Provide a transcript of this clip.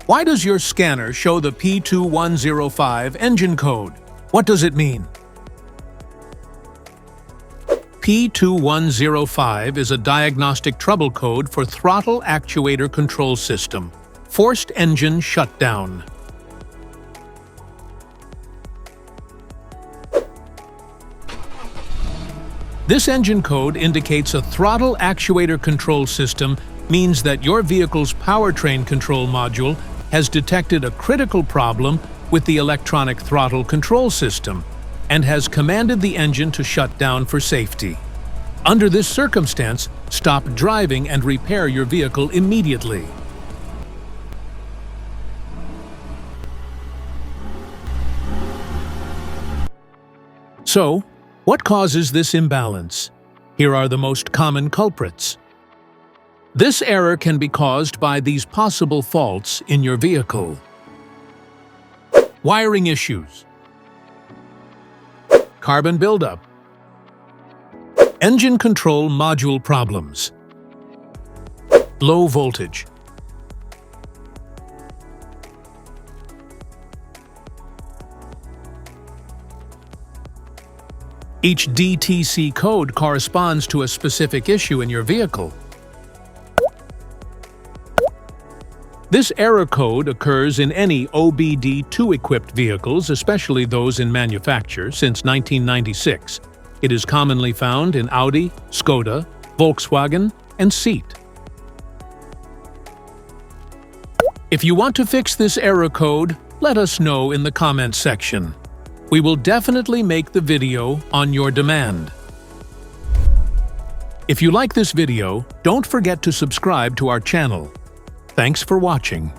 Why does your scanner show the P2105 engine code? What does it mean? P2105 is a diagnostic trouble code for throttle actuator control system, forced engine shutdown. This engine code indicates a throttle actuator control system means that your vehicle's powertrain control module has detected a critical problem with the electronic throttle control system and has commanded the engine to shut down for safety. Under this circumstance, stop driving and repair your vehicle immediately. So, what causes this imbalance? Here are the most common culprits. This error can be caused by these possible faults in your vehicle. Wiring issues, carbon buildup, engine control module problems, low voltage, each DTC code corresponds to a specific issue in your vehicle. This error code occurs in any OBD2-equipped vehicles, especially those in manufacture, since 1996. It is commonly found in Audi, Skoda, Volkswagen, and Seat. If you want to fix this error code, let us know in the comments section. We will definitely make the video on your demand. If you like this video, don't forget to subscribe to our channel. Thanks for watching.